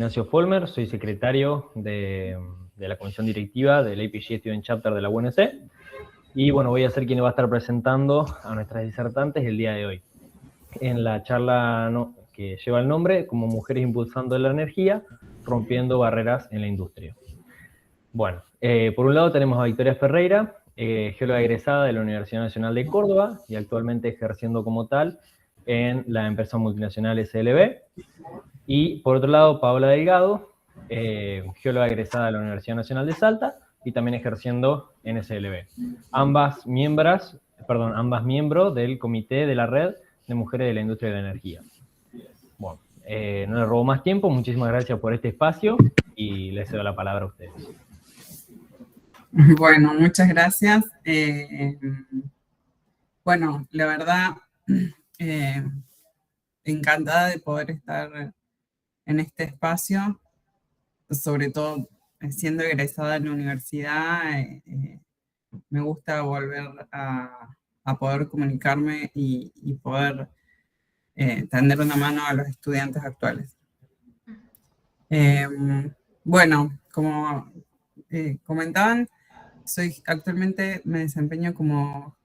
Ignacio Folmer, soy secretario de la comisión directiva del APG Student Chapter de la UNC, y bueno, voy a ser quien va a estar presentando a nuestras disertantes el día de hoy, en la charla que lleva el nombre como Mujeres Impulsando la Energía, Rompiendo Barreras en la Industria. Bueno, por un lado tenemos a Victoria Ferreira, geóloga egresada de la Universidad Nacional de Córdoba y actualmente ejerciendo como tal en la empresa multinacional SLB. Y por otro lado, Paola Delgado, geóloga egresada de la Universidad Nacional de Salta y también ejerciendo en SLB. Ambas miembros del comité de la Red de Mujeres de la Industria de la Energía. Bueno, no les robo más tiempo, muchísimas gracias por este espacio y les cedo la palabra a ustedes. Bueno, muchas gracias. Bueno, la verdad, encantada de poder estar en este espacio, sobre todo siendo egresada de la universidad, me gusta volver a poder comunicarme y poder tender una mano a los estudiantes actuales. Bueno, como comentaban, actualmente me desempeño como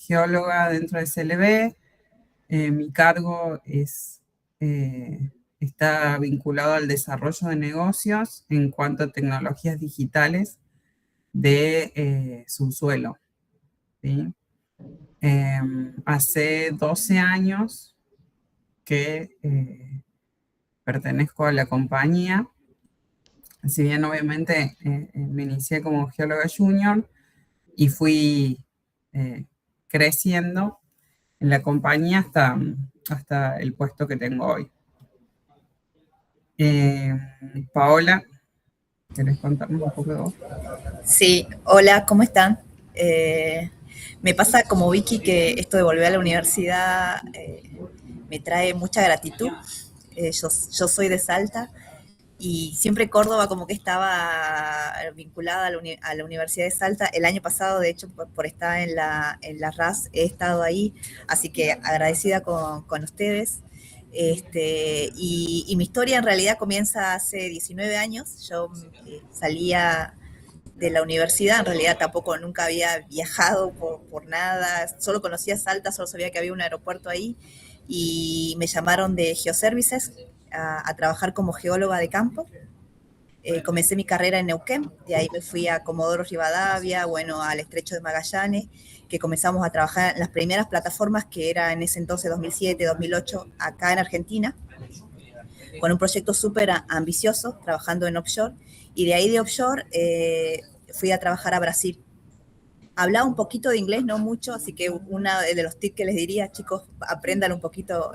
geóloga dentro de SLB. Mi cargo está vinculado al desarrollo de negocios en cuanto a tecnologías digitales de subsuelo, ¿sí? Hace 12 años que pertenezco a la compañía. Si bien obviamente me inicié como geóloga junior y fui creciendo en la compañía hasta el puesto que tengo hoy. Paola, ¿querés contarnos un poco de vos? Sí, hola, ¿cómo están? Me pasa como Vicky que esto de volver a la universidad me trae mucha gratitud. Yo soy de Salta y siempre Córdoba como que estaba vinculada a la Universidad de Salta. El año pasado, de hecho, por estar en la RAS, he estado ahí, así que agradecida con ustedes. Y mi historia en realidad comienza hace 19 años. Yo salía de la universidad, en realidad tampoco nunca había viajado por nada, solo conocía Salta, solo sabía que había un aeropuerto ahí, y me llamaron de Geoservices a trabajar como geóloga de campo. Comencé mi carrera en Neuquén, de ahí me fui a Comodoro Rivadavia, bueno, al Estrecho de Magallanes, que comenzamos a trabajar en las primeras plataformas que era en ese entonces 2007, 2008, acá en Argentina, con un proyecto súper ambicioso, trabajando en offshore, y de ahí de offshore fui a trabajar a Brasil. Hablaba un poquito de inglés, no mucho, así que uno de los tips que les diría, chicos, aprendan un poquito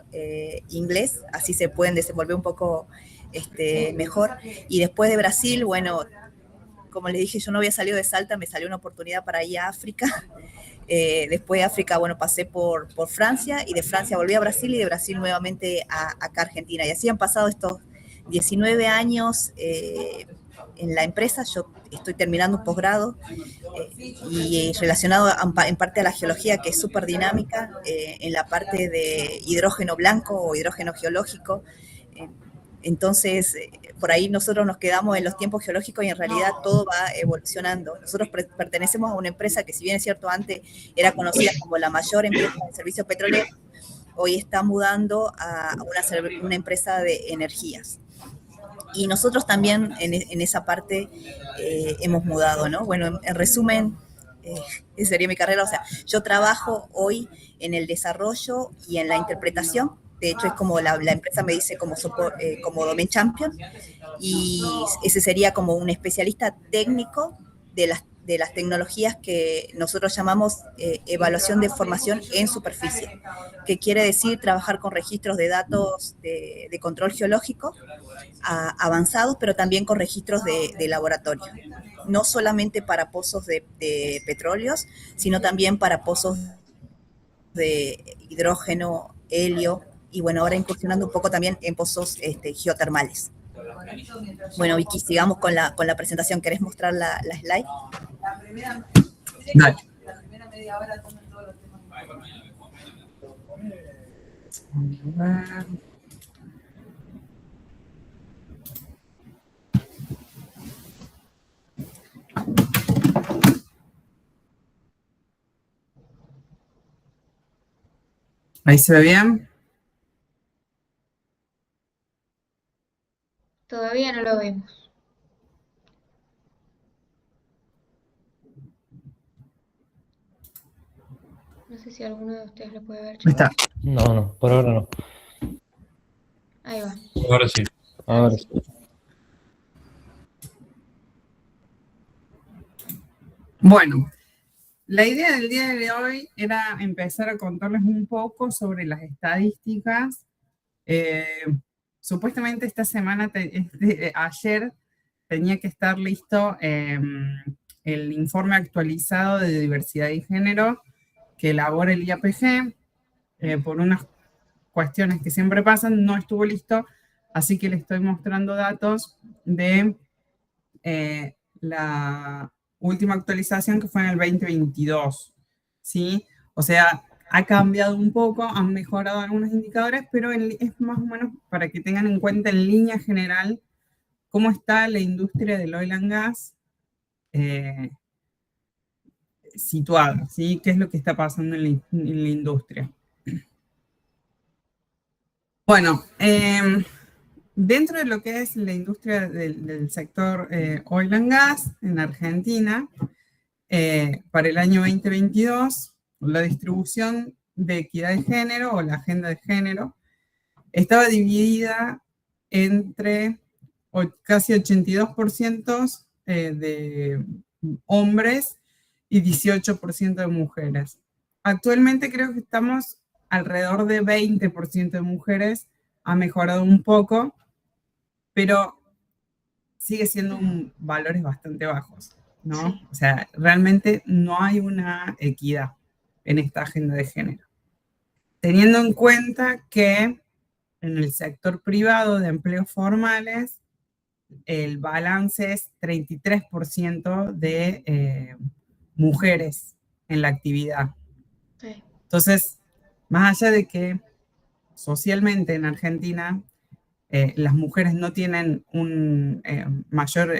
inglés, así se pueden desenvolver un poco mejor. Y después de Brasil, bueno, como les dije, yo no había salido de Salta, me salió una oportunidad para ir a África. Después de África, bueno, pasé por Francia, y de Francia volví a Brasil, y de Brasil nuevamente acá a Argentina. Y así han pasado estos 19 años en la empresa. Yo estoy terminando un posgrado y relacionado en parte a la geología, que es súper dinámica, en la parte de hidrógeno blanco o hidrógeno geológico. Entonces, por ahí nosotros nos quedamos en los tiempos geológicos y en realidad todo va evolucionando. Nosotros pertenecemos a una empresa que, si bien es cierto, antes era conocida como la mayor empresa de servicios petroleros, hoy está mudando a una empresa de energías. Y nosotros también en esa parte hemos mudado, ¿no? Bueno, en resumen, esa sería mi carrera. O sea, yo trabajo hoy en el desarrollo y en la interpretación. De hecho, es como la empresa me dice como Domain Champion, y ese sería como un especialista técnico de las tecnologías que nosotros llamamos evaluación de formación en superficie, que quiere decir trabajar con registros de datos de control geológico avanzados, pero también con registros de laboratorio. No solamente para pozos de petróleos, sino también para pozos de hidrógeno, helio, y bueno, ahora incursionando un poco también en pozos geotermales. Bueno, Vicky, sigamos con la presentación. ¿Querés mostrar la slide? Dale. La primera media hora toman todos los temas. ¿Ahí se ve bien? Todavía no lo vemos. No sé si alguno de ustedes lo puede ver, Ahí chicos. está. No, por ahora no. Ahí va. Ahora sí. Ahora sí. Bueno, la idea del día de hoy era empezar a contarles un poco sobre las estadísticas. Supuestamente esta semana, ayer, tenía que estar listo el informe actualizado de diversidad y género que elabora el IAPG. Por unas cuestiones que siempre pasan, no estuvo listo, así que les estoy mostrando datos de la última actualización que fue en el 2022, ¿sí? O sea, ha cambiado un poco, han mejorado algunos indicadores, pero es más o menos para que tengan en cuenta en línea general cómo está la industria del oil and gas situada, ¿sí? ¿Qué es lo que está pasando en la industria? Bueno, dentro de lo que es la industria del sector oil and gas en Argentina, para el año 2022, la distribución de equidad de género o la agenda de género estaba dividida entre casi 82% de hombres y 18% de mujeres. Actualmente creo que estamos alrededor de 20% de mujeres, ha mejorado un poco, pero sigue siendo valores bastante bajos, ¿no? Sí. O sea, realmente no hay una equidad en esta agenda de género. Teniendo en cuenta que en el sector privado de empleos formales, el balance es 33% de mujeres en la actividad. Sí. Entonces, más allá de que socialmente en Argentina las mujeres no tienen un mayor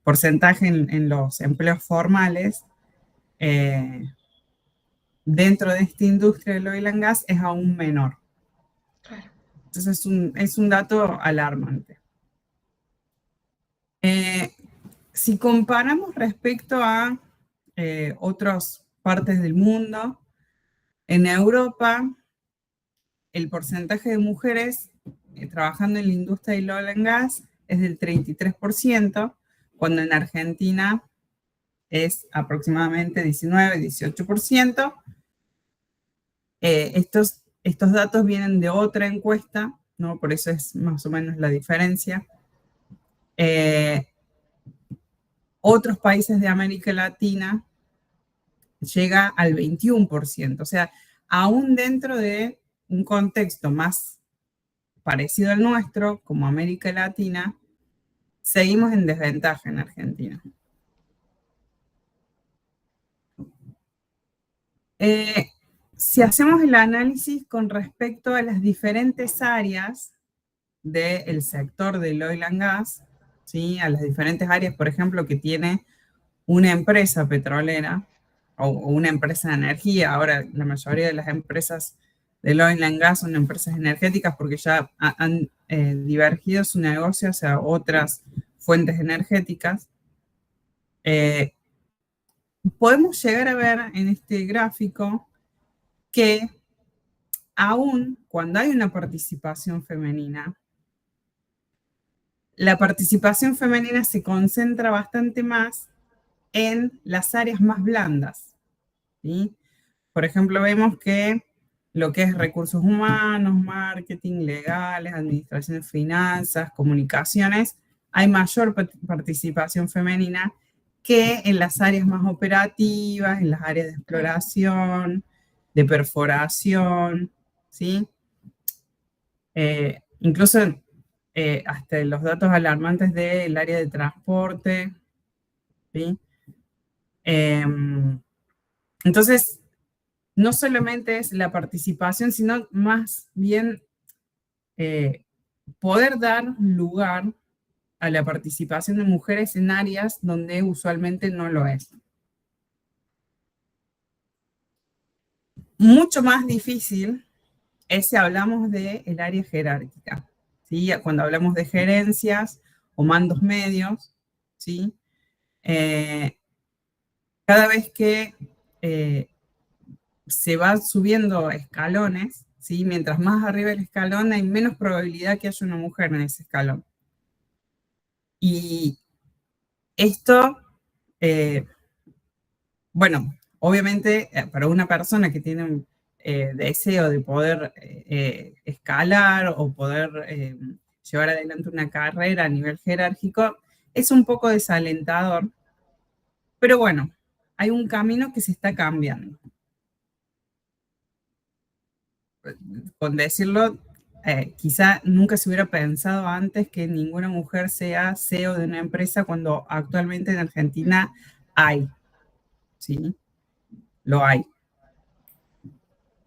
porcentaje en los empleos formales, dentro de esta industria del oil and gas es aún menor. Claro. Entonces es un dato alarmante. Si comparamos respecto a otras partes del mundo, en Europa el porcentaje de mujeres trabajando en la industria del oil and gas es del 33%, cuando en Argentina es aproximadamente 19-18%. Estos datos vienen de otra encuesta, ¿no? Por eso es más o menos la diferencia. Otros países de América Latina llega al 21%, o sea, aún dentro de un contexto más parecido al nuestro, como América Latina, seguimos en desventaja en Argentina. Si hacemos el análisis con respecto a las diferentes áreas del sector del oil and gas, ¿sí? A las diferentes áreas, por ejemplo, que tiene una empresa petrolera o una empresa de energía. Ahora, la mayoría de las empresas del oil and gas son empresas energéticas porque ya han divergido su negocio hacia otras fuentes energéticas. Podemos llegar a ver en este gráfico que aún cuando hay una participación femenina, la participación femenina se concentra bastante más en las áreas más blandas, ¿sí? Por ejemplo, vemos que lo que es recursos humanos, marketing, legales, administración de finanzas, comunicaciones, hay mayor participación femenina que en las áreas más operativas, en las áreas de exploración, de perforación, ¿sí? Incluso hasta los datos alarmantes del área de transporte, ¿sí? Entonces, no solamente es la participación, sino más bien poder dar lugar a la participación de mujeres en áreas donde usualmente no lo es. Mucho más difícil es si hablamos del área jerárquica, ¿sí? Cuando hablamos de gerencias o mandos medios, ¿sí? Cada vez que se van subiendo escalones, ¿sí? Mientras más arriba el escalón, hay menos probabilidad que haya una mujer en ese escalón. Y esto, bueno, obviamente para una persona que tiene un deseo de poder escalar o poder llevar adelante una carrera a nivel jerárquico, es un poco desalentador, pero bueno, hay un camino que se está cambiando. Con decirlo, quizá nunca se hubiera pensado antes que ninguna mujer sea CEO de una empresa cuando actualmente en Argentina hay, ¿sí? Lo hay.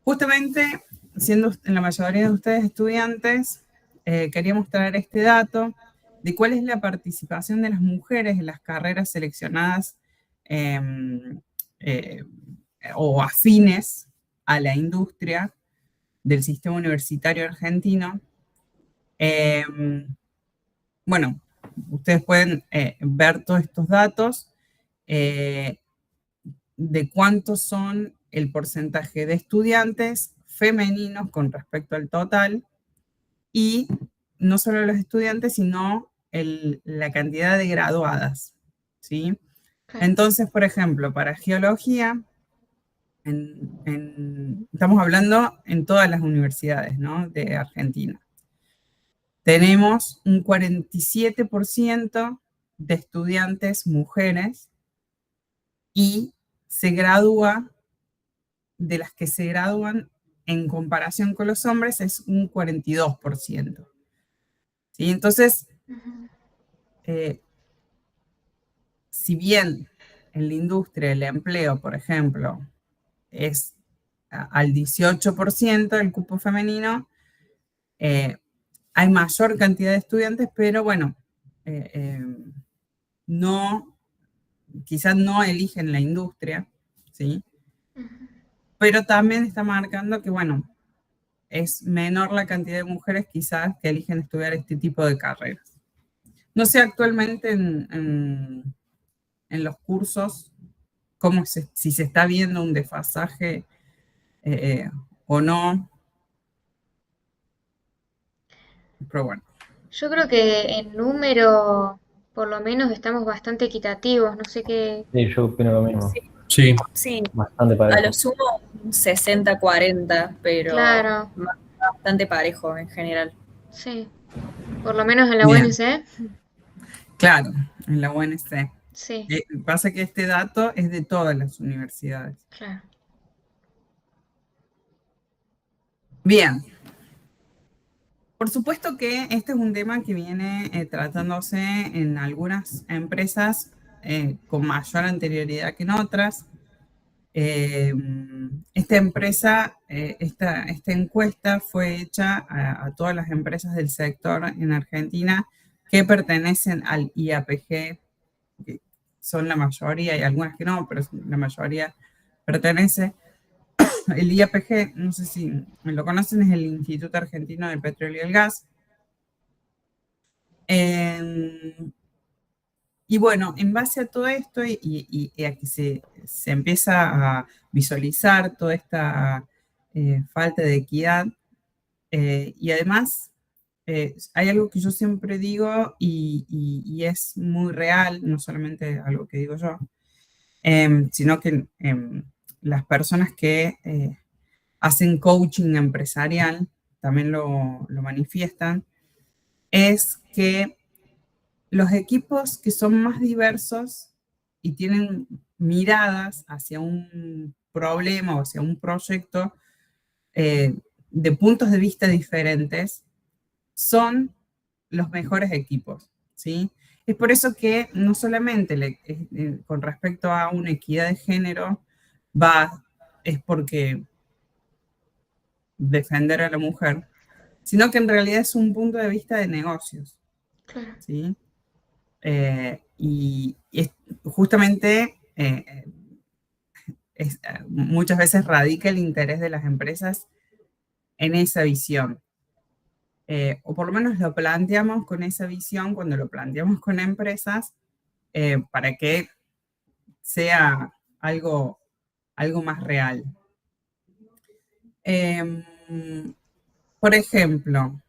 Justamente, siendo en la mayoría de ustedes estudiantes, quería mostrar este dato de cuál es la participación de las mujeres en las carreras seleccionadas o afines a la industria del sistema universitario argentino. Bueno, ustedes pueden ver todos estos datos de cuántos son el porcentaje de estudiantes femeninos con respecto al total y no solo los estudiantes, sino la cantidad de graduadas, ¿sí? Claro. Entonces, por ejemplo, para geología, estamos hablando en todas las universidades, ¿no? De Argentina. Tenemos un 47% de estudiantes mujeres y se gradúa, de las que se gradúan en comparación con los hombres, es un 42%. ¿Sí? Entonces, si bien en la industria el empleo, por ejemplo, es al 18% el cupo femenino, hay mayor cantidad de estudiantes, pero bueno, no, quizás no eligen la industria, ¿sí? Pero también está marcando que, bueno, es menor la cantidad de mujeres quizás que eligen estudiar este tipo de carreras. No sé actualmente en los cursos si se está viendo un desfasaje o no, pero bueno. Yo creo que en número, por lo menos, estamos bastante equitativos. No sé qué. Sí, yo opino lo mismo. Sí, Sí, Bastante a parejo. lo sumo un 60-40, pero Claro, bastante parejo en general. sí. Por lo menos en la Bien, UNC. claro, en la UNC. Sí, Pasa que este dato es de todas las universidades. claro. Bien. Por supuesto que este es un tema que viene tratándose en algunas empresas con mayor anterioridad que en otras. Esta empresa, esta encuesta fue hecha a todas las empresas del sector en Argentina que pertenecen al IAPG, que son la mayoría, y algunas que no, pero la mayoría pertenece. El IAPG, no sé si lo conocen, es el Instituto Argentino del Petróleo y el Gas. Y bueno, en base a todo esto y a que se empieza a visualizar toda esta falta de equidad, y además hay algo que yo siempre digo y es muy real, no solamente algo que digo yo, sino que las personas que hacen coaching empresarial también lo manifiestan, es que los equipos que son más diversos y tienen miradas hacia un problema o hacia un proyecto de puntos de vista diferentes son los mejores equipos, ¿sí? Es por eso que no solamente con respecto a una equidad de género es porque defender a la mujer, sino que en realidad es un punto de vista de negocios, Claro. ¿sí? Y justamente muchas veces radica el interés de las empresas en esa visión. O por lo menos lo planteamos con esa visión cuando lo planteamos con empresas, para que sea algo más real. Por ejemplo,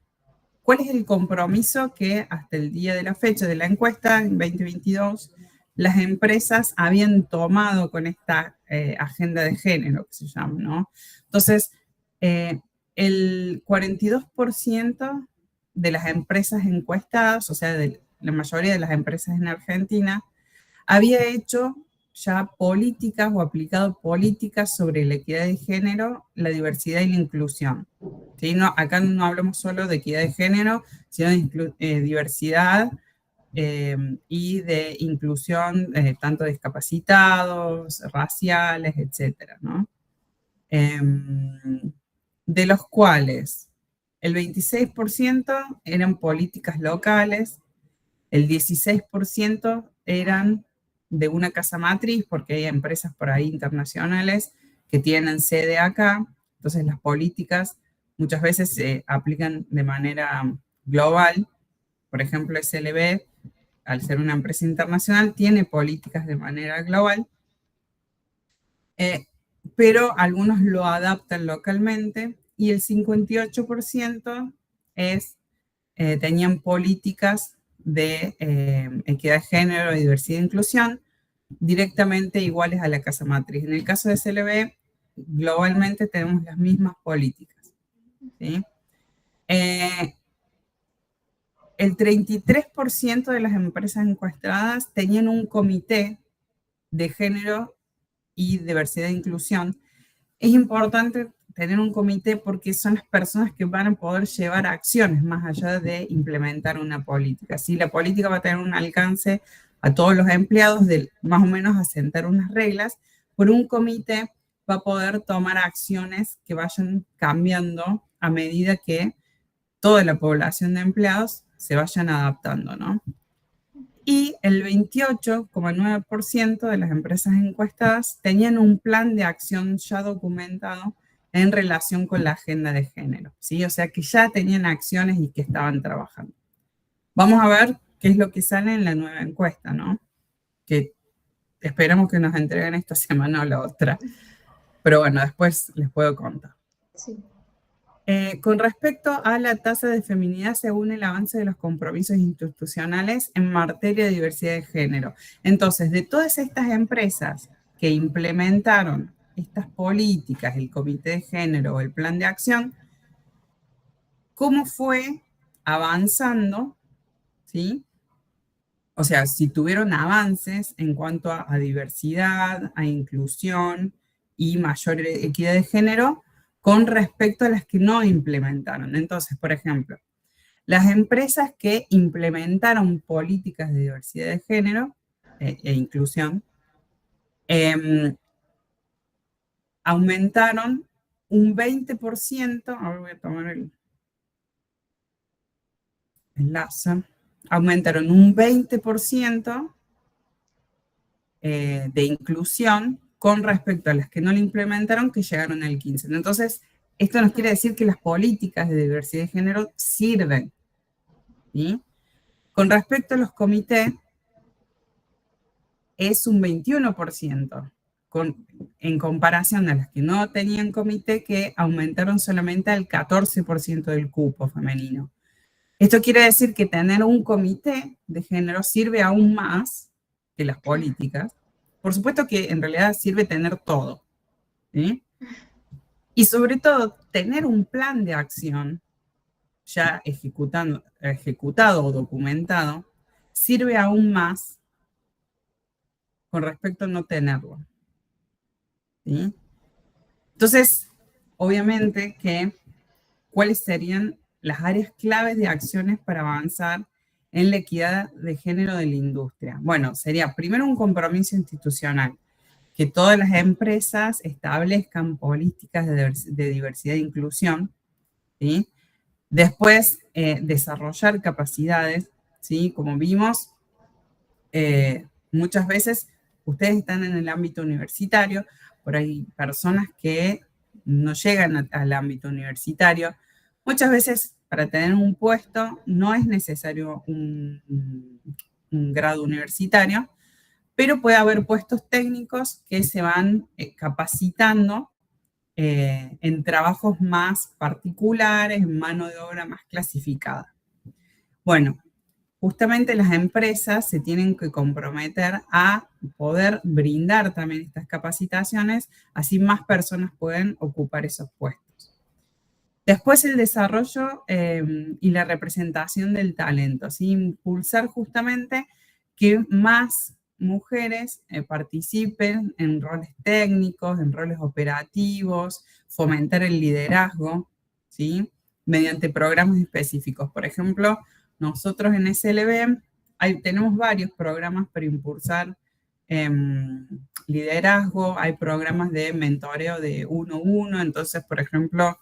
¿cuál es el compromiso que hasta el día de la fecha de la encuesta, en 2022, las empresas habían tomado con esta agenda de género, que se llama, ¿no? Entonces, el 42% de las empresas encuestadas, o sea, de la mayoría de las empresas en Argentina, había hecho ya políticas o aplicado políticas sobre la equidad de género, la diversidad y la inclusión. ¿Sí? No, acá no hablamos solo de equidad de género, sino de diversidad y de inclusión, tanto de discapacitados, raciales, etcétera, ¿no? De los cuales el 26% eran políticas locales, el 16% eran de una casa matriz, porque hay empresas por ahí internacionales que tienen sede acá, entonces las políticas muchas veces se aplican de manera global. Por ejemplo, SLB, al ser una empresa internacional, tiene políticas de manera global, pero algunos lo adaptan localmente, y el 58% tenían políticas de equidad de género, diversidad e inclusión directamente iguales a la casa matriz. En el caso de SLB, globalmente tenemos las mismas políticas, ¿sí? El 33% de las empresas encuestadas tenían un comité de género y diversidad e inclusión. Es importante tener un comité porque son las personas que van a poder llevar acciones más allá de implementar una política. Si la política va a tener un alcance a todos los empleados de más o menos asentar unas reglas, por un comité va a poder tomar acciones que vayan cambiando a medida que toda la población de empleados se vayan adaptando, ¿no? Y el 28,9% de las empresas encuestadas tenían un plan de acción ya documentado en relación con la agenda de género, ¿sí? O sea, que ya tenían acciones y que estaban trabajando. Vamos a ver qué es lo que sale en la nueva encuesta, ¿no? Que esperamos que nos entreguen esta semana o la otra. Pero bueno, después les puedo contar. Sí. Con respecto a la tasa de feminidad según el avance de los compromisos institucionales en materia de diversidad de género. Entonces, de todas estas empresas que implementaron estas políticas, el comité de género o el plan de acción, ¿cómo fue avanzando? ¿Sí? O sea, si tuvieron avances en cuanto a diversidad, a inclusión y mayor equidad de género con respecto a las que no implementaron. Entonces, por ejemplo, las empresas que implementaron políticas de diversidad de género e inclusión aumentaron un 20%, ahora voy a tomar el enlace, aumentaron un 20% de inclusión con respecto a las que no lo implementaron, que llegaron al 15%. Entonces, esto nos quiere decir que las políticas de diversidad de género sirven, ¿sí? Con respecto a los comités, es un 21%, en comparación a las que no tenían comité, que aumentaron solamente al 14% del cupo femenino. Esto quiere decir que tener un comité de género sirve aún más que las políticas. Por supuesto que en realidad sirve tener todo, ¿sí? Y sobre todo, tener un plan de acción ya ejecutado o documentado sirve aún más con respecto a no tenerlo, ¿sí? Entonces, obviamente que, ¿cuáles serían las áreas claves de acciones para avanzar en la equidad de género de la industria? Bueno, sería primero un compromiso institucional, que todas las empresas establezcan políticas de diversidad e inclusión, ¿sí? Después, desarrollar capacidades, ¿sí? Como vimos, muchas veces ustedes están en el ámbito universitario, pero hay personas que no llegan al ámbito universitario. Muchas veces para tener un puesto no es necesario un grado universitario, pero puede haber puestos técnicos que se van capacitando en trabajos más particulares, en mano de obra más clasificada. Bueno, justamente las empresas se tienen que comprometer a poder brindar también estas capacitaciones, así más personas pueden ocupar esos puestos. Después el desarrollo y la representación del talento, ¿sí? Impulsar justamente que más mujeres participen en roles técnicos, en roles operativos, fomentar el liderazgo, ¿sí? Mediante programas específicos. Por ejemplo, nosotros en SLB tenemos varios programas para impulsar liderazgo, hay programas de mentoreo de 1-1, entonces, por ejemplo,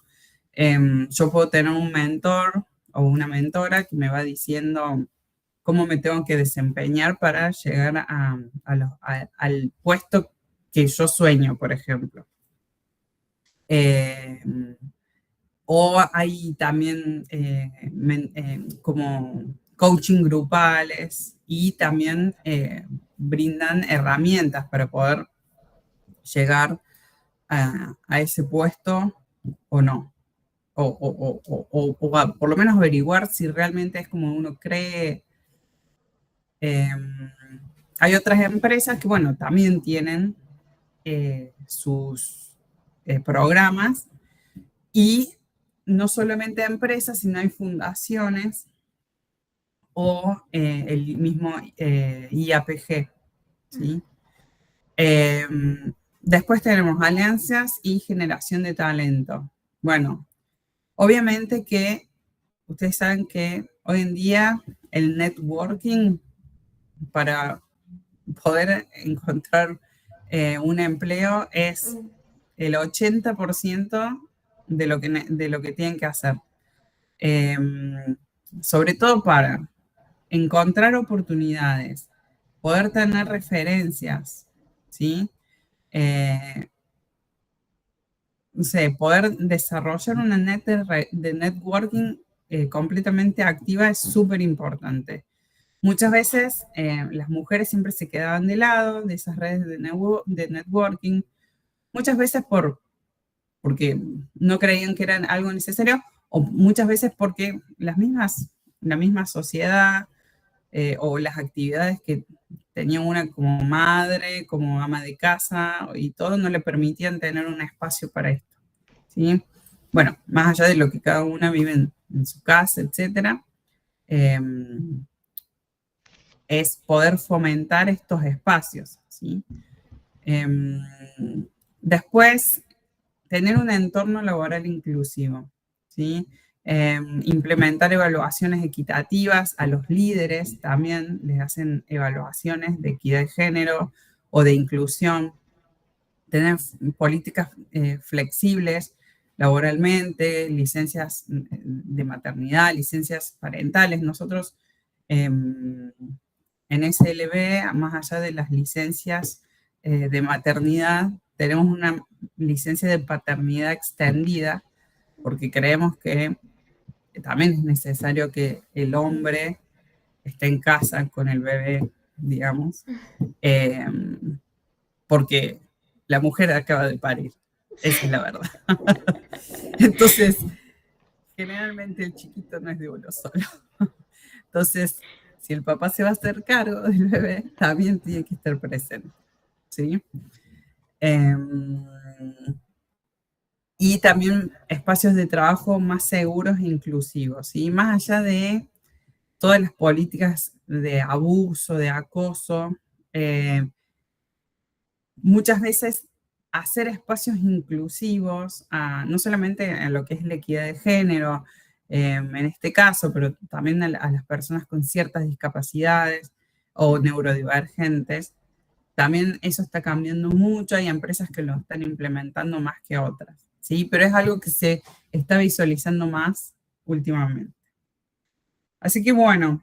yo puedo tener un mentor o una mentora que me va diciendo cómo me tengo que desempeñar para llegar al puesto que yo sueño, por ejemplo. O hay también como coaching grupales y también brindan herramientas para poder llegar a ese puesto o no. O por lo menos averiguar si realmente es como uno cree. Hay otras empresas que, bueno, también tienen sus programas y no solamente empresas, sino hay fundaciones o el mismo IAPG, ¿sí? Después tenemos alianzas y generación de talento. Bueno, obviamente que ustedes saben que hoy en día el networking para poder encontrar un empleo es el 80% de lo que tienen que hacer. Sobre todo para encontrar oportunidades, poder tener referencias, ¿sí? No sé, poder desarrollar una red de networking completamente activa es súper importante. Muchas veces las mujeres siempre se quedaban de lado de esas redes de networking, muchas veces porque no creían que eran algo necesario, o muchas veces porque la misma sociedad o las actividades que tenía una como madre, como ama de casa y todo, no le permitían tener un espacio para esto, ¿sí? Bueno, más allá de lo que cada una vive en su casa, etcétera, es poder fomentar estos espacios, ¿sí? Después, tener un entorno laboral inclusivo, ¿sí? Implementar evaluaciones equitativas a los líderes, también les hacen evaluaciones de equidad de género o de inclusión, tener políticas flexibles laboralmente, licencias de maternidad, licencias parentales. Nosotros en SLB, más allá de las licencias de maternidad, tenemos una licencia de paternidad extendida, porque creemos que también es necesario que el hombre esté en casa con el bebé, digamos, porque la mujer acaba de parir, esa es la verdad. Entonces, generalmente el chiquito no es de uno solo. Entonces, si el papá se va a hacer cargo del bebé, también tiene que estar presente, ¿sí? Y también espacios de trabajo más seguros e inclusivos, ¿sí? Más allá de todas las políticas de abuso, de acoso, muchas veces hacer espacios inclusivos, no solamente en lo que es la equidad de género, en este caso, pero también a las personas con ciertas discapacidades o neurodivergentes, también eso está cambiando mucho, hay empresas que lo están implementando más que otras, ¿sí? Pero es algo que se está visualizando más últimamente. Así que bueno,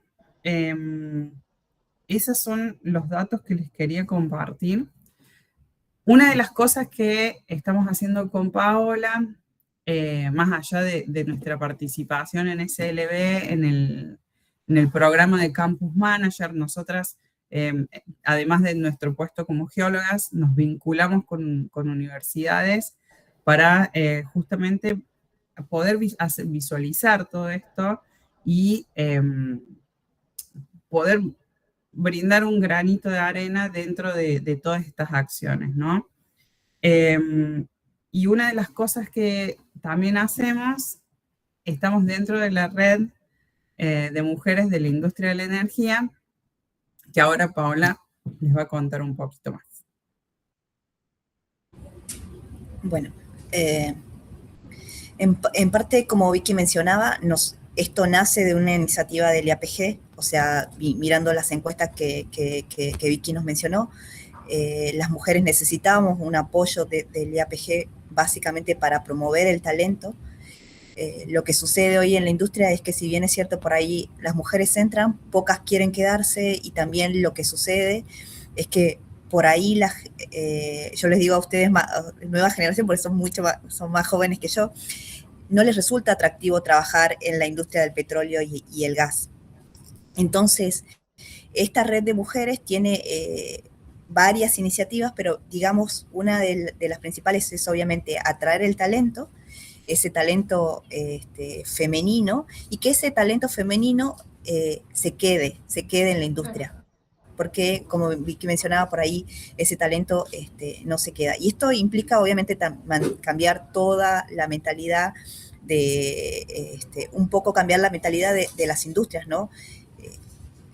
esos son los datos que les quería compartir. Una de las cosas que estamos haciendo con Paola, más allá de nuestra participación en SLB, en el programa de Campus Manager, nosotras, además de nuestro puesto como geólogas, nos vinculamos con universidades para justamente poder visualizar todo esto y poder brindar un granito de arena dentro de todas estas acciones, ¿no? Y una de las cosas que también hacemos, estamos dentro de la red de mujeres de la industria de la energía, que ahora Paola les va a contar un poquito más. Bueno, en parte, como Vicky mencionaba, esto nace de una iniciativa del IAPG, o sea, mirando las encuestas que Vicky nos mencionó, las mujeres necesitábamos un apoyo del IAPG básicamente para promover el talento. Lo que sucede hoy en la industria es que, si bien es cierto, por ahí las mujeres entran, pocas quieren quedarse, y también lo que sucede es que por ahí yo les digo a ustedes, nueva generación, porque son más jóvenes que yo, no les resulta atractivo trabajar en la industria del petróleo y el gas. Entonces, esta red de mujeres tiene varias iniciativas, pero digamos, una de las principales es obviamente atraer el talento, ese talento femenino, y que ese talento femenino se quede en la industria. Porque, como Vicky mencionaba por ahí, ese talento no se queda. Y esto implica, obviamente, cambiar toda la mentalidad un poco cambiar la mentalidad de las industrias, ¿no?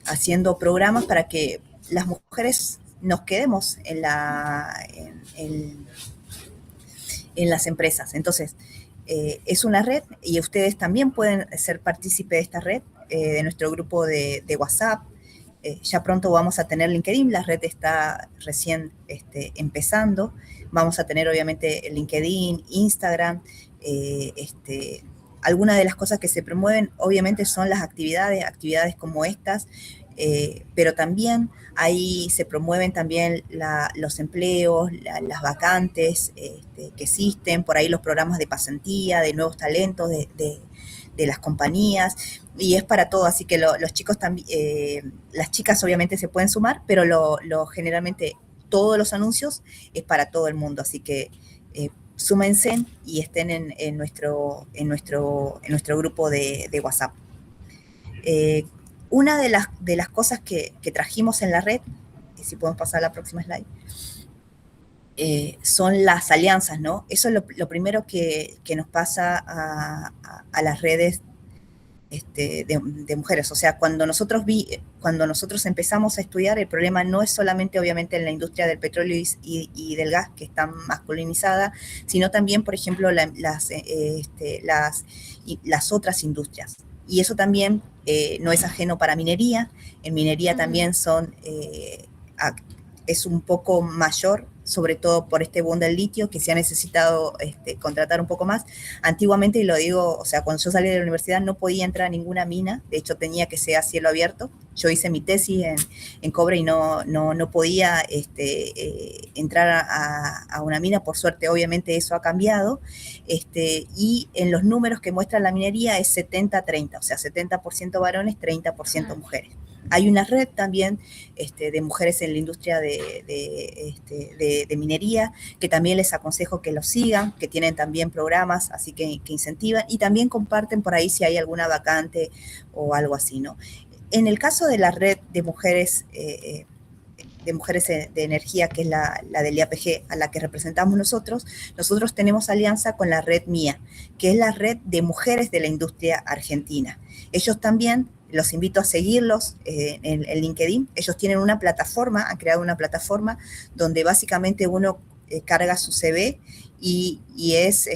Haciendo programas para que las mujeres nos quedemos en las empresas. Entonces, es una red, y ustedes también pueden ser partícipe de esta red, de nuestro grupo de WhatsApp. Ya pronto vamos a tener LinkedIn, la red está recién empezando. Vamos a tener obviamente LinkedIn, Instagram. Algunas de las cosas que se promueven obviamente son las actividades como estas, pero también ahí se promueven también los empleos, las vacantes que existen, por ahí los programas de pasantía, de nuevos talentos, de las compañías, y es para todo. Así que los chicos también, las chicas obviamente se pueden sumar, pero generalmente todos los anuncios es para todo el mundo, así que súmense y estén en nuestro grupo de WhatsApp. Una de las cosas que trajimos en la red, si podemos pasar a la próxima slide, son las alianzas, ¿no? Eso es lo primero que nos pasa a las redes de mujeres. O sea, cuando nosotros empezamos a estudiar, el problema no es solamente, obviamente, en la industria del petróleo y del gas, que está masculinizada, sino también, por ejemplo, las otras industrias. Y eso también no es ajeno para minería. En minería también es un poco mayor, sobre todo por este boom del litio, que se ha necesitado contratar un poco más. Antiguamente, y lo digo, o sea, cuando yo salí de la universidad no podía entrar a ninguna mina, de hecho tenía que ser a cielo abierto. Yo hice mi tesis en cobre y no podía entrar a una mina. Por suerte, obviamente, eso ha cambiado, y en los números que muestra la minería es 70-30, o sea, 70% varones, 30% mujeres. Hay una red también de mujeres en la industria de minería, que también les aconsejo que los sigan, que tienen también programas, así que incentivan, y también comparten por ahí si hay alguna vacante o algo así, ¿no? En el caso de la red de mujeres de energía, que es la del IAPG, a la que representamos nosotros tenemos alianza con la red MIA, que es la red de mujeres de la industria argentina. Ellos también, los invito a seguirlos en LinkedIn. Ellos tienen una plataforma, han creado una plataforma donde básicamente uno carga su CV y es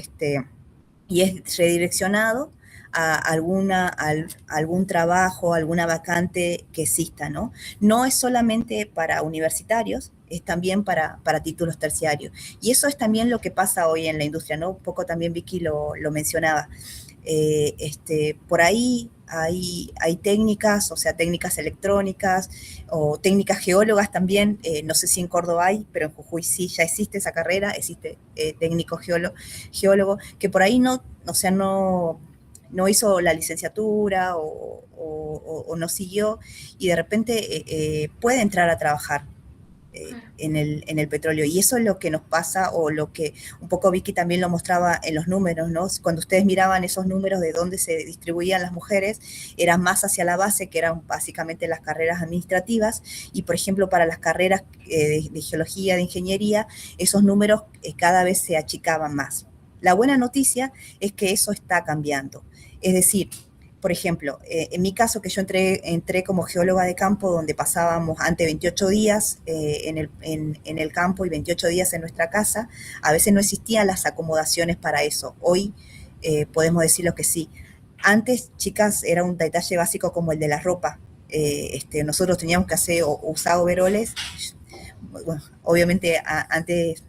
redireccionado a algún trabajo, alguna vacante que exista, ¿no? No es solamente para universitarios, es también para títulos terciarios. Y eso es también lo que pasa hoy en la industria, ¿no? Un poco también Vicky lo mencionaba. Por ahí hay técnicas, o sea, técnicas electrónicas o técnicas geólogas también. No sé si en Córdoba hay, pero en Jujuy sí ya existe esa carrera, existe técnico geólogo, que por ahí no, o sea, no hizo la licenciatura o no siguió, y de repente puede entrar a trabajar en el petróleo. Y eso es lo que nos pasa, o lo que un poco Vicky también lo mostraba en los números, ¿no? Cuando ustedes miraban esos números de dónde se distribuían las mujeres, eran más hacia la base, que eran básicamente las carreras administrativas, y por ejemplo para las carreras de geología, de ingeniería, esos números cada vez se achicaban más. La buena noticia es que eso está cambiando. Es decir, por ejemplo, en mi caso, que yo entré como geóloga de campo, donde pasábamos antes 28 días en el campo y 28 días en nuestra casa, a veces no existían las acomodaciones para eso. Hoy podemos decirlo que sí. Antes, chicas, era un detalle básico como el de la ropa. Nosotros teníamos que usar overoles. Bueno, obviamente antes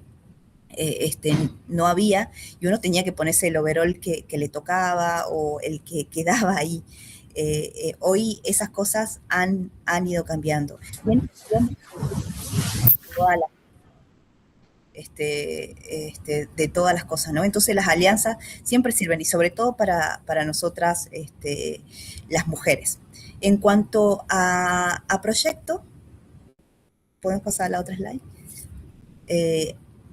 no había, y uno tenía que ponerse el overol que le tocaba o el que quedaba ahí. Hoy esas cosas han ido cambiando. De todas las cosas, ¿no? Entonces las alianzas siempre sirven, y sobre todo para nosotras, las mujeres. En cuanto a proyecto, ¿podemos pasar a la otra slide?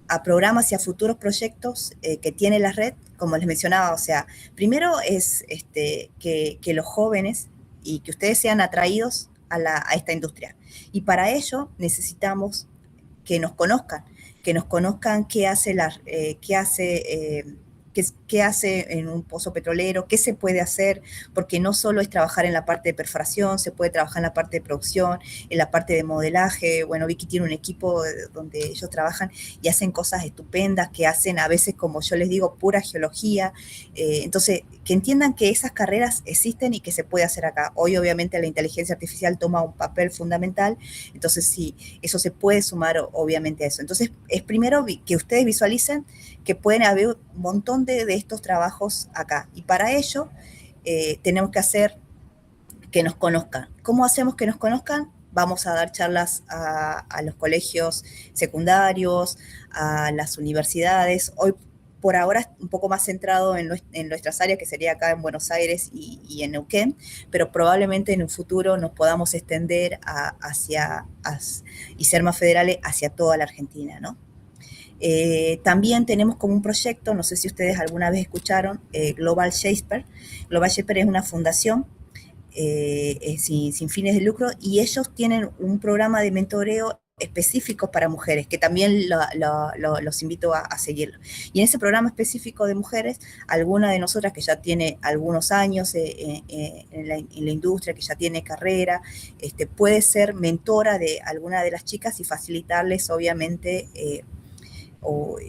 A programas y a futuros proyectos que tiene la red, como les mencionaba, o sea, primero es que los jóvenes y que ustedes sean atraídos a esta industria. Y para ello necesitamos que nos conozcan qué hace en un pozo petrolero, qué se puede hacer, porque no solo es trabajar en la parte de perforación, se puede trabajar en la parte de producción, en la parte de modelaje. Bueno, Vicky tiene un equipo donde ellos trabajan y hacen cosas estupendas, que hacen a veces, como yo les digo, pura geología. Entonces, que entiendan que esas carreras existen y que se puede hacer acá. Hoy, obviamente, la inteligencia artificial toma un papel fundamental, entonces sí, eso se puede sumar, obviamente, a eso. Entonces, es primero que ustedes visualicen que pueden haber un montón de estos trabajos acá. Y para ello tenemos que hacer que nos conozcan. ¿Cómo hacemos que nos conozcan? Vamos a dar charlas a los colegios secundarios, a las universidades. Hoy, por ahora, un poco más centrado en nuestras áreas, que sería acá en Buenos Aires y en Neuquén, pero probablemente en un futuro nos podamos extender y ser más federales hacia toda la Argentina, ¿no? También tenemos como un proyecto, no sé si ustedes alguna vez escucharon, Global Shakespeare. Global Shakespeare es una fundación sin fines de lucro, y ellos tienen un programa de mentoreo específico para mujeres, que también los invito a seguirlo. Y en ese programa específico de mujeres, alguna de nosotras que ya tiene algunos años en la industria, que ya tiene carrera, puede ser mentora de alguna de las chicas y facilitarles, obviamente,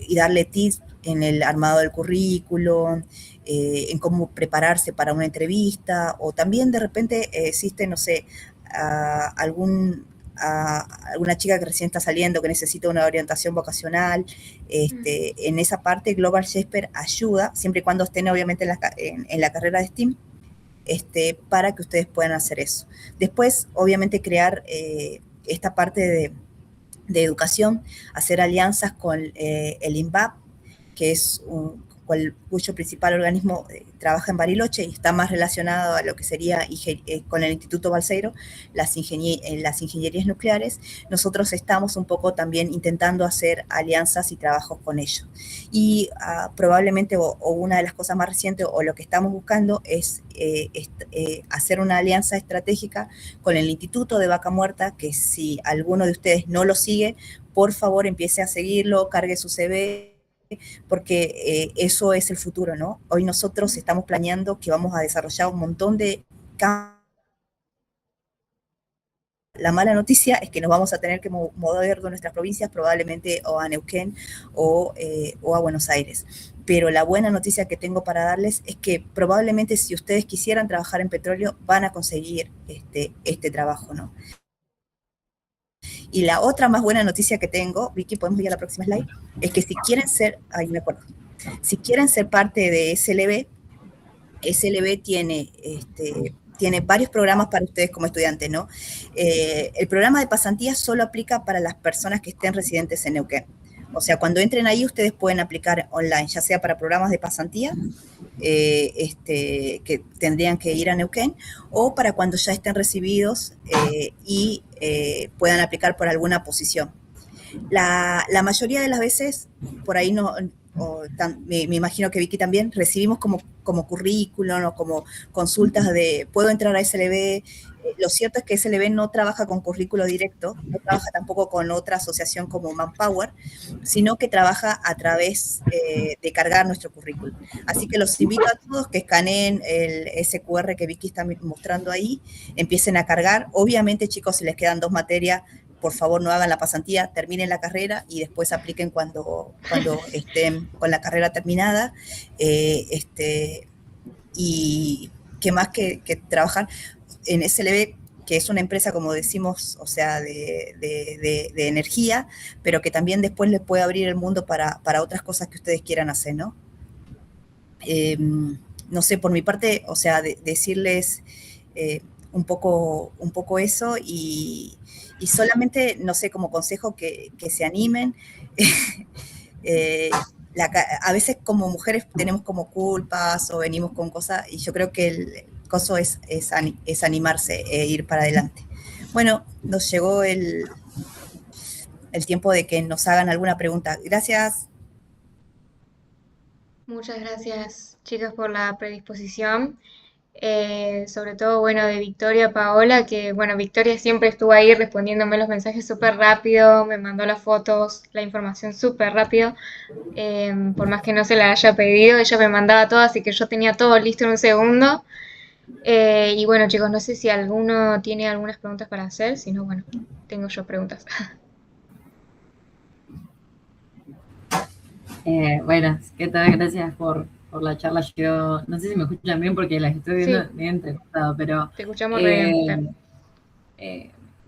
y darle tips en el armado del currículum, en cómo prepararse para una entrevista, o también de repente existe, no sé, alguna chica que recién está saliendo, que necesita una orientación vocacional. En esa parte Global Shakespeare ayuda, siempre y cuando estén obviamente en la carrera de STEAM, para que ustedes puedan hacer eso. Después, obviamente, crear esta parte de educación, hacer alianzas con el INVAP, que es cuyo principal organismo trabaja en Bariloche y está más relacionado a lo que sería con el Instituto Balseiro, las ingenierías nucleares. Nosotros estamos un poco también intentando hacer alianzas y trabajos con ellos. Y probablemente, o una de las cosas más recientes, o lo que estamos buscando es hacer una alianza estratégica con el Instituto de Vaca Muerta, que si alguno de ustedes no lo sigue, por favor empiece a seguirlo, cargue su CV, porque eso es el futuro, ¿no? Hoy nosotros estamos planeando que vamos a desarrollar un montón de cambios. La mala noticia es que nos vamos a tener que mover de nuestras provincias, probablemente o a Neuquén o a Buenos Aires. Pero la buena noticia que tengo para darles es que probablemente, si ustedes quisieran trabajar en petróleo, van a conseguir este trabajo, ¿no? Y la otra más buena noticia que tengo, Vicky, ¿podemos ir a la próxima slide? Es que si quieren ser parte de SLB, SLB tiene varios programas para ustedes como estudiantes, ¿no? El programa de pasantías solo aplica para las personas que estén residentes en Neuquén. O sea, cuando entren ahí, ustedes pueden aplicar online, ya sea para programas de pasantía, que tendrían que ir a Neuquén, o para cuando ya estén recibidos y puedan aplicar por alguna posición. La mayoría de las veces, por ahí no, me imagino que Vicky también, recibimos como currículum o como consultas de, ¿puedo entrar a SLB? Lo cierto es que SLB no trabaja con currículo directo, no trabaja tampoco con otra asociación como Manpower, sino que trabaja a través de cargar nuestro currículum. Así que los invito a todos que escaneen el SQR que Vicky está mostrando ahí, empiecen a cargar. Obviamente, chicos, si les quedan 2 materias, por favor no hagan la pasantía, terminen la carrera y después apliquen cuando estén con la carrera terminada. Y qué más que trabajar en SLB, que es una empresa, como decimos, o sea, de energía, pero que también después les puede abrir el mundo para otras cosas que ustedes quieran hacer, ¿no? No sé, por mi parte, o sea, decirles un poco eso y solamente, no sé, como consejo que se animen. A veces como mujeres tenemos como culpas o venimos con cosas y yo creo que el coso es animarse e ir para adelante. Bueno, nos llegó el tiempo de que nos hagan alguna pregunta. Gracias. Muchas gracias, chicas, por la predisposición. Sobre todo, bueno, de Victoria Paola, que, bueno, Victoria siempre estuvo ahí respondiéndome los mensajes súper rápido, me mandó las fotos, la información súper rápido. Por más que no se la haya pedido, ella me mandaba todo, así que yo tenía todo listo en un segundo. Y bueno, chicos, no sé si alguno tiene algunas preguntas para hacer, si no, bueno, tengo yo preguntas. Buenas, ¿qué tal? Gracias por la charla. Yo no sé si me escuchan bien porque las estoy viendo Sí, bien entrecortado, pero te escuchamos re bien, claro.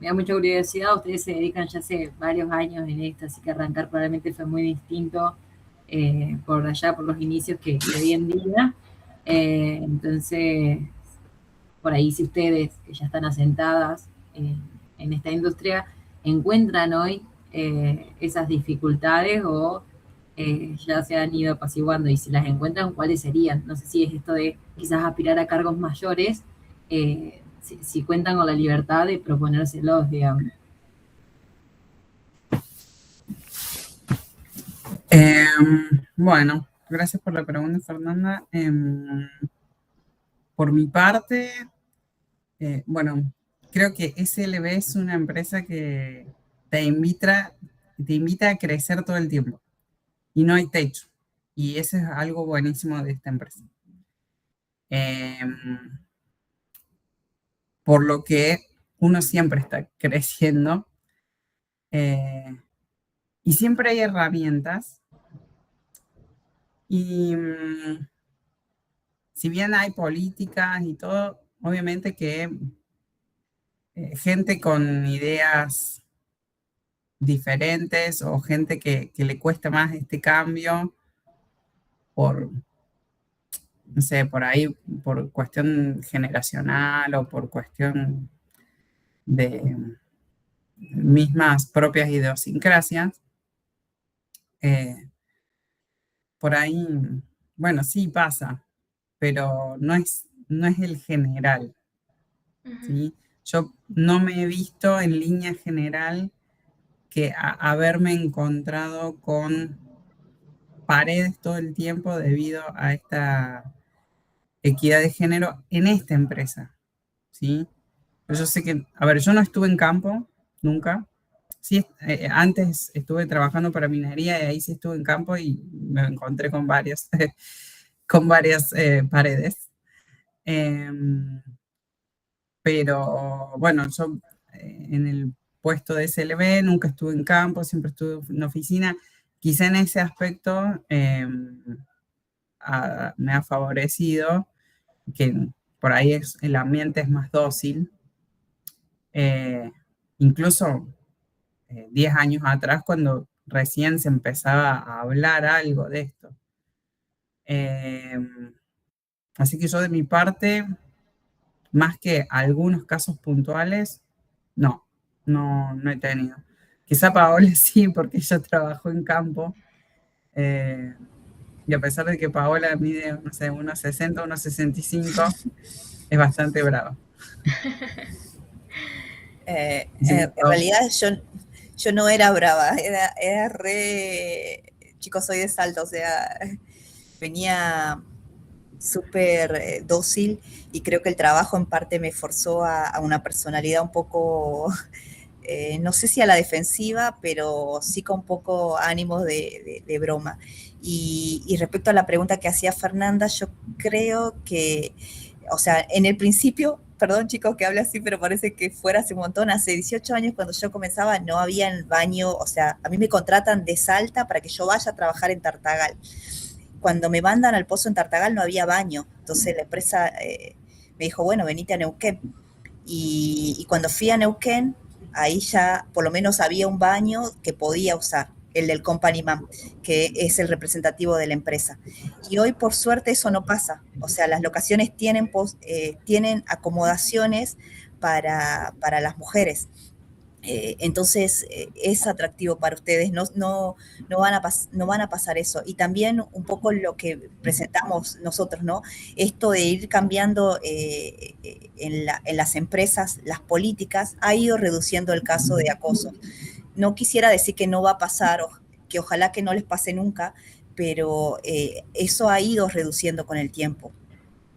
me da mucha curiosidad. Ustedes se dedican ya hace varios años en esto, así que arrancar probablemente fue muy distinto por allá, por los inicios que hoy en día. Entonces, por ahí si ustedes, que ya están asentadas en esta industria, encuentran hoy esas dificultades o ya se han ido apaciguando, y si las encuentran, ¿cuáles serían? No sé si es esto de quizás aspirar a cargos mayores, si cuentan con la libertad de proponérselos, digamos. Bueno, gracias por la pregunta, Fernanda. Por mi parte, bueno, creo que SLB es una empresa que te invita a crecer todo el tiempo y no hay techo. Y eso es algo buenísimo de esta empresa. Por lo que uno siempre está creciendo y siempre hay herramientas. Y si bien hay políticas y todo, obviamente que gente con ideas diferentes o gente que le cuesta más este cambio por, no sé, por ahí, por cuestión generacional o por cuestión de mismas propias idiosincrasias, por ahí, bueno, sí pasa, pero no es el general, ¿sí? Yo no me he visto en línea general que haberme encontrado con paredes todo el tiempo debido a esta equidad de género en esta empresa, ¿sí? Pero yo sé que, a ver, yo no estuve en campo nunca. Sí, antes estuve trabajando para minería y ahí sí estuve en campo y me encontré con varias, con varias paredes. Pero bueno, yo en el puesto de SLB nunca estuve en campo, siempre estuve en oficina. Quizá en ese aspecto me ha favorecido que por ahí el ambiente es más dócil. Eh, Incluso 10 años atrás, cuando recién se empezaba a hablar algo de esto. Así que yo de mi parte, más que algunos casos puntuales, no he tenido. Quizá Paola sí, porque ella trabajó en campo. Y a pesar de que Paola mide, no sé, unos 60, unos 65, es bastante brava. Así que, En realidad yo no era brava, era re... Chicos, soy de Salta, o sea, venía súper dócil y creo que el trabajo en parte me forzó a una personalidad un poco, no sé si a la defensiva, pero sí con poco ánimos de broma. Y respecto a la pregunta que hacía Fernanda, yo creo que, o sea, en el principio, perdón chicos que hable así, pero parece que fuera hace un montón, hace 18 años cuando yo comenzaba no había el baño, o sea, a mí me contratan de Salta para que yo vaya a trabajar en Tartagal. Cuando me mandan al pozo en Tartagal no había baño, entonces la empresa me dijo, bueno, venite a Neuquén. Y cuando fui a Neuquén, ahí ya por lo menos había un baño que podía usar, el del Company Man, que es el representativo de la empresa. Y hoy por suerte eso no pasa, o sea, las locaciones tienen acomodaciones para las mujeres. Entonces es atractivo para ustedes, no van a pasar eso. Y también un poco lo que presentamos nosotros, ¿no? Esto de ir cambiando en las empresas, las políticas, ha ido reduciendo el caso de acoso. No quisiera decir que no va a pasar, que ojalá que no les pase nunca, pero eso ha ido reduciendo con el tiempo.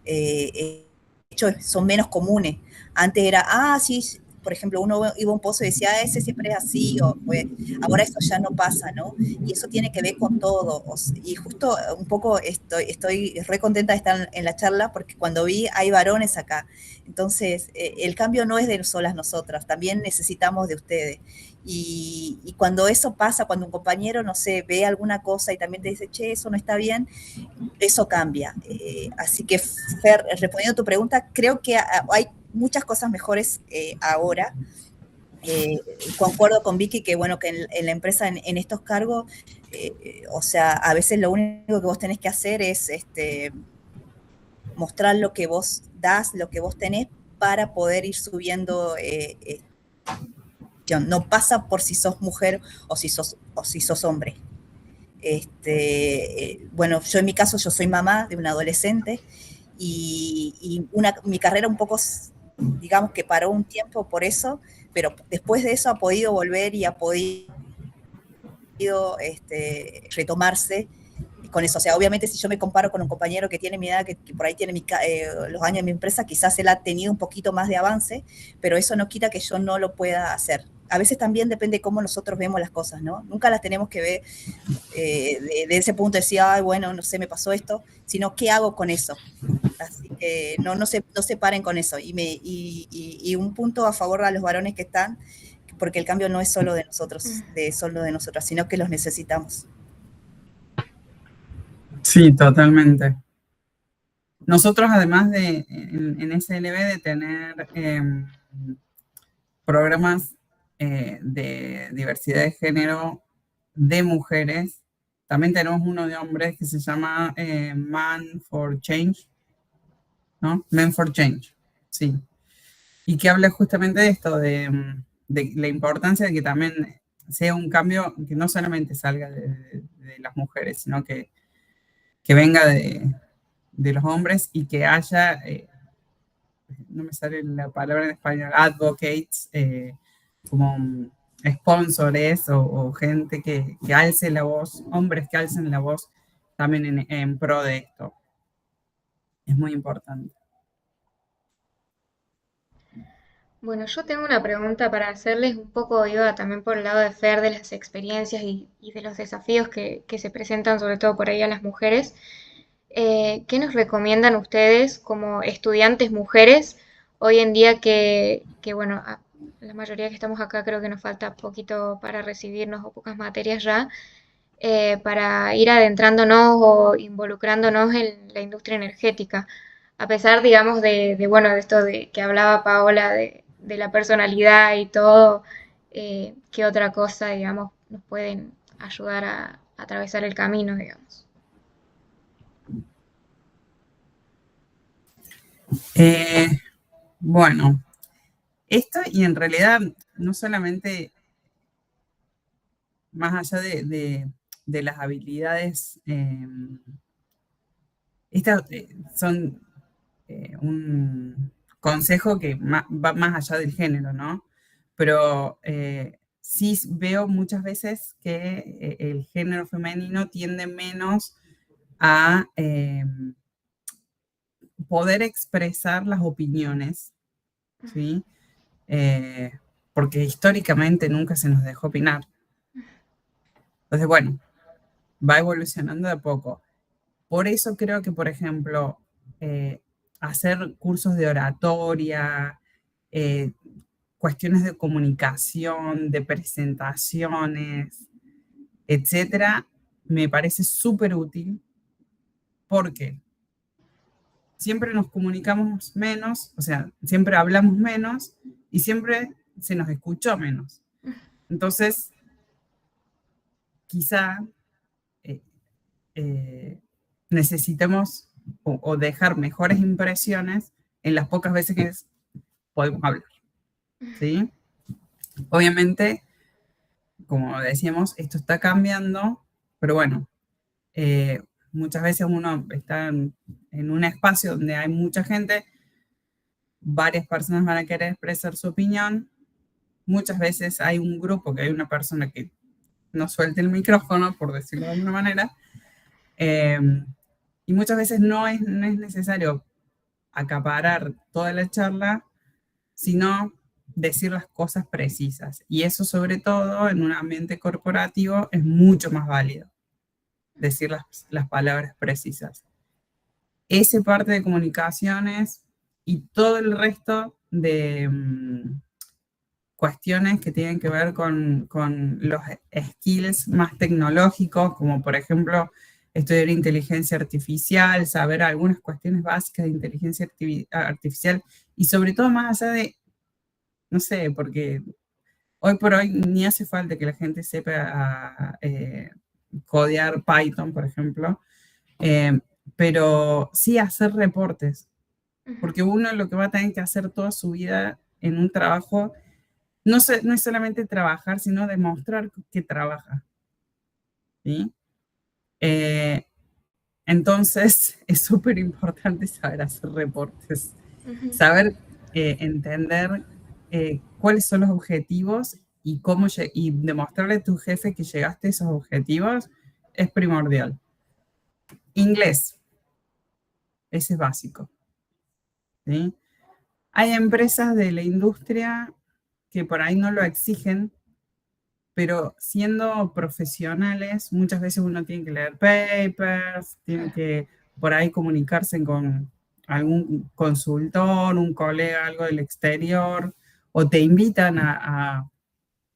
De hecho, son menos comunes. Antes era, sí, por ejemplo, uno iba a un pozo y decía, ese siempre es así, pues, ahora eso ya no pasa, ¿no? Y eso tiene que ver con todo. Y justo un poco estoy re contenta de estar en la charla porque cuando vi hay varones acá. Entonces, el cambio no es de solas nosotras, también necesitamos de ustedes. Y cuando eso pasa, cuando un compañero, no sé, ve alguna cosa y también te dice, che, eso no está bien, eso cambia. Así que, Fer, respondiendo a tu pregunta, creo que hay muchas cosas mejores ahora. Concuerdo con Vicky que, bueno, que en la empresa, en estos cargos, o sea, a veces lo único que vos tenés que hacer es mostrar lo que vos das, lo que vos tenés para poder ir subiendo. No pasa por si sos mujer o si sos hombre. Bueno, yo en mi caso, yo soy mamá de un adolescente y mi carrera un poco, digamos que paró un tiempo por eso, pero después de eso ha podido volver y ha podido retomarse con eso. O sea, obviamente si yo me comparo con un compañero que tiene mi edad, que por ahí tiene los años de mi empresa, quizás él ha tenido un poquito más de avance, pero eso no quita que yo no lo pueda hacer. A veces también depende de cómo nosotros vemos las cosas, ¿no? Nunca las tenemos que ver de ese punto de decir, ay, bueno, no sé, me pasó esto, sino qué hago con eso. Así que no se paren con eso. Y un punto a favor a los varones que están, porque el cambio no es solo de nosotros, sino que los necesitamos. Sí, totalmente. Nosotros, además de en SLB de tener programas de diversidad de género de mujeres, también tenemos uno de hombres que se llama Man for Change, ¿no? Men for Change, sí. Y que habla justamente de esto, de la importancia de que también sea un cambio que no solamente salga de las mujeres, sino que venga de los hombres y que haya, no me sale la palabra en español, advocates, como sponsors o gente que alce la voz, hombres que alcen la voz también en pro de esto. Es muy importante. Bueno, yo tengo una pregunta para hacerles un poco, iba también por el lado de Fer, de las experiencias y de los desafíos que se presentan, sobre todo por ahí a las mujeres. ¿Qué nos recomiendan ustedes como estudiantes mujeres hoy en día bueno, a la mayoría que estamos acá creo que nos falta poquito para recibirnos o pocas materias ya, para ir adentrándonos o involucrándonos en la industria energética? A pesar, digamos, bueno, de esto de que hablaba Paola, de la personalidad y todo, ¿qué otra cosa, digamos, nos pueden ayudar a atravesar el camino, digamos? Eh, bueno, esto y en realidad no solamente más allá de las habilidades, estas son un consejo que va más allá del género, ¿no? Pero sí veo muchas veces que el género femenino tiende menos a poder expresar las opiniones, ¿sí? Porque históricamente nunca se nos dejó opinar. Entonces, bueno, va evolucionando de a poco. Por eso creo que, por ejemplo, hacer cursos de oratoria, eh, cuestiones de comunicación, de presentaciones, etcétera, me parece súper útil porque siempre nos comunicamos menos, o sea, siempre hablamos menos y siempre se nos escuchó menos. Entonces, quizá eh, necesitemos o dejar mejores impresiones en las pocas veces que podemos hablar, ¿sí? Obviamente, como decíamos, esto está cambiando, pero bueno, muchas veces uno está en un espacio donde hay mucha gente, varias personas van a querer expresar su opinión, muchas veces hay un grupo que hay una persona que no suelte el micrófono, por decirlo de alguna manera, y muchas veces no es necesario acaparar toda la charla, sino decir las cosas precisas. Y eso sobre todo en un ambiente corporativo es mucho más válido, decir las palabras precisas. Ese parte de comunicaciones y todo el resto de cuestiones que tienen que ver con los skills más tecnológicos, como por ejemplo estudiar inteligencia artificial, saber algunas cuestiones básicas de inteligencia artificial y sobre todo más allá de, no sé, porque hoy por hoy ni hace falta que la gente sepa codear Python, por ejemplo, pero sí hacer reportes, porque uno lo que va a tener que hacer toda su vida en un trabajo no es solamente trabajar, sino demostrar que trabaja, ¿sí? Entonces, es súper importante saber hacer reportes, saber entender cuáles son los objetivos y y demostrarle a tu jefe que llegaste a esos objetivos es primordial. Inglés, ese es básico, ¿sí? Hay empresas de la industria que por ahí no lo exigen, pero siendo profesionales, muchas veces uno tiene que leer papers, tiene que por ahí comunicarse con algún consultor, un colega, algo del exterior, o te invitan a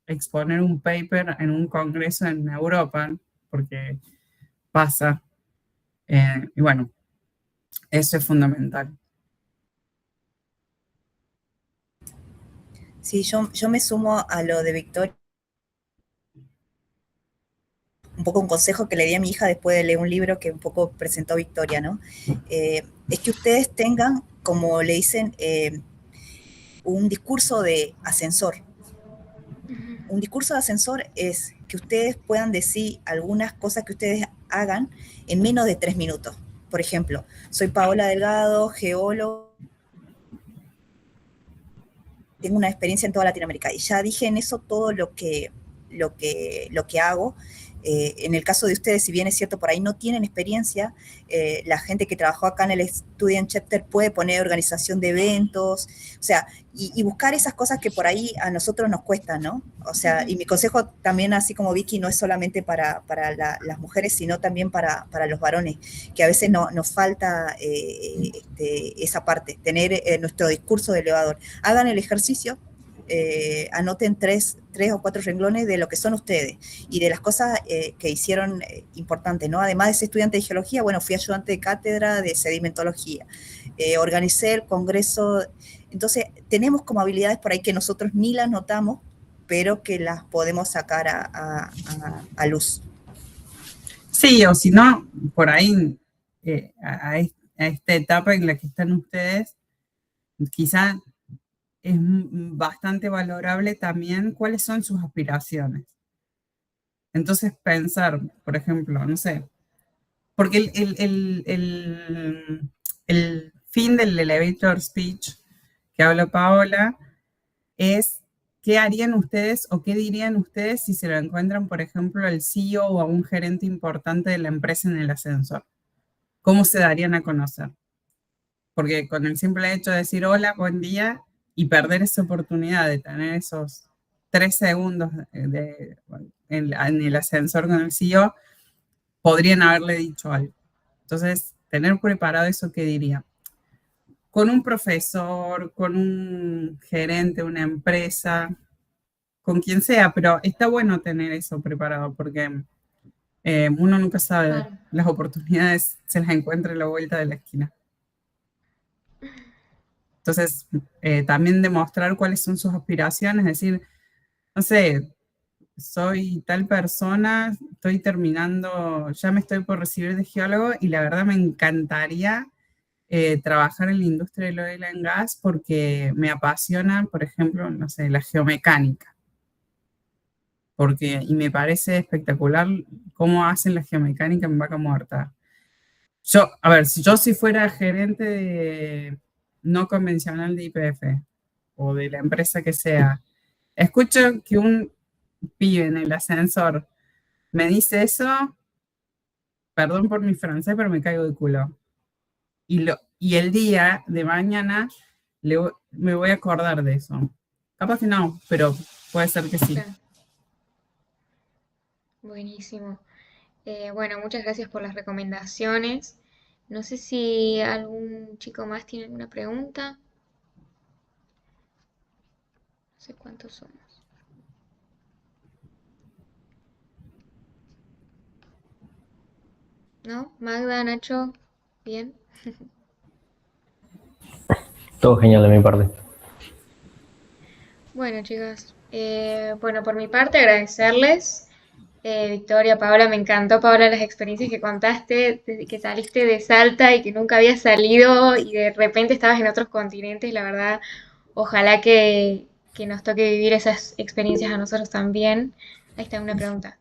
exponer un paper en un congreso en Europa, porque pasa. Y bueno, eso es fundamental. Sí, yo me sumo a lo de Victoria. Un poco un consejo que le di a mi hija después de leer un libro que un poco presentó Victoria, ¿no? Es que ustedes tengan, como le dicen, un discurso de ascensor. Un discurso de ascensor es que ustedes puedan decir algunas cosas que ustedes hagan en menos de 3 minutos. Por ejemplo, soy Paola Delgado, geólogo, tengo una experiencia en toda Latinoamérica y ya dije en eso todo lo que hago. En el caso de ustedes, si bien es cierto, por ahí no tienen experiencia, la gente que trabajó acá en el Student Chapter puede poner organización de eventos, o sea, y buscar esas cosas que por ahí a nosotros nos cuestan, ¿no? O sea, y mi consejo también, así como Vicky, no es solamente para las mujeres, sino también para los varones, que a veces nos falta esa parte, tener nuestro discurso de elevador. Hagan el ejercicio, anoten 3 o 4 renglones de lo que son ustedes y de las cosas que hicieron importantes, ¿no? Además de ser estudiante de geología, bueno, fui ayudante de cátedra de sedimentología, organicé el congreso, entonces tenemos como habilidades por ahí que nosotros ni las notamos, pero que las podemos sacar a luz. Sí, o si no, por ahí, a esta etapa en la que están ustedes, quizá es bastante valorable también cuáles son sus aspiraciones. Entonces pensar, por ejemplo, no sé, porque el fin del elevator speech que habló Paola es qué harían ustedes o qué dirían ustedes si se lo encuentran, por ejemplo, al CEO o a un gerente importante de la empresa en el ascensor. ¿Cómo se darían a conocer? Porque con el simple hecho de decir hola, buen día, y perder esa oportunidad de tener esos 3 segundos en el ascensor con el CEO, podrían haberle dicho algo. Entonces, tener preparado eso, ¿qué diría? Con un profesor, con un gerente, una empresa, con quien sea, pero está bueno tener eso preparado porque uno nunca sabe, Claro. las oportunidades se las encuentra a la vuelta de la esquina. Entonces, también demostrar cuáles son sus aspiraciones, es decir, no sé, soy tal persona, estoy terminando, ya me estoy por recibir de geólogo y la verdad me encantaría trabajar en la industria del oil and gas porque me apasiona, por ejemplo, no sé, la geomecánica. Y me parece espectacular cómo hacen la geomecánica en Vaca Muerta. A ver, si fuera gerente no convencional de YPF o de la empresa que sea, escucho que un pibe en el ascensor me dice eso, perdón por mi francés, pero me caigo de culo. Y el día de mañana me voy a acordar de eso. Capaz que no, pero puede ser que sí. Claro. Buenísimo. Bueno, muchas gracias por las recomendaciones. No sé si algún chico más tiene alguna pregunta. No sé cuántos somos. ¿No? Magda, Nacho, bien. Todo genial de mi parte. Bueno, chicas, bueno, por mi parte agradecerles. Victoria, Paola, me encantó, Paola, las experiencias que contaste desde que saliste de Salta y que nunca habías salido y de repente estabas en otros continentes. La verdad, ojalá que nos toque vivir esas experiencias a nosotros también. Ahí está una pregunta.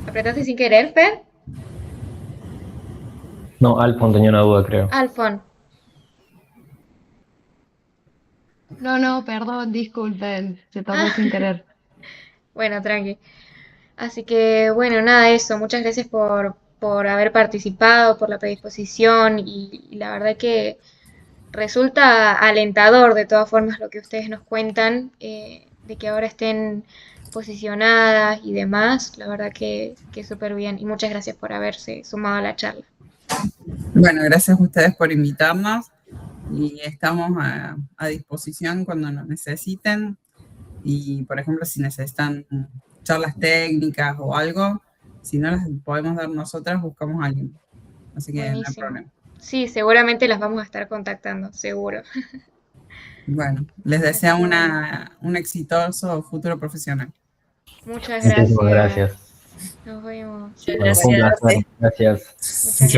¿Apretaste sin querer, Fer? No, Alfon tenía una duda, creo. Alfon. No, perdón, disculpen, se tocó Ah, sin querer. bueno, tranqui. Así que, bueno, nada, eso. Muchas gracias por haber participado, por la predisposición y la verdad que resulta alentador de todas formas lo que ustedes nos cuentan, de que ahora estén posicionadas y demás. La verdad que súper bien. Y muchas gracias por haberse sumado a la charla. Bueno, gracias a ustedes por invitarnos y estamos a disposición cuando nos necesiten. Y, por ejemplo, si necesitan charlas técnicas o algo, si no las podemos dar nosotras, buscamos a alguien. Así que no hay Buenísimo. problema. Sí, seguramente las vamos a estar contactando, seguro. Bueno, les Así deseo que bueno, un exitoso futuro profesional. muchas Muchísimas gracias. gracias. Nos vemos. Muchas Bueno, fue un gracias. placer. Gracias. Muchas gracias.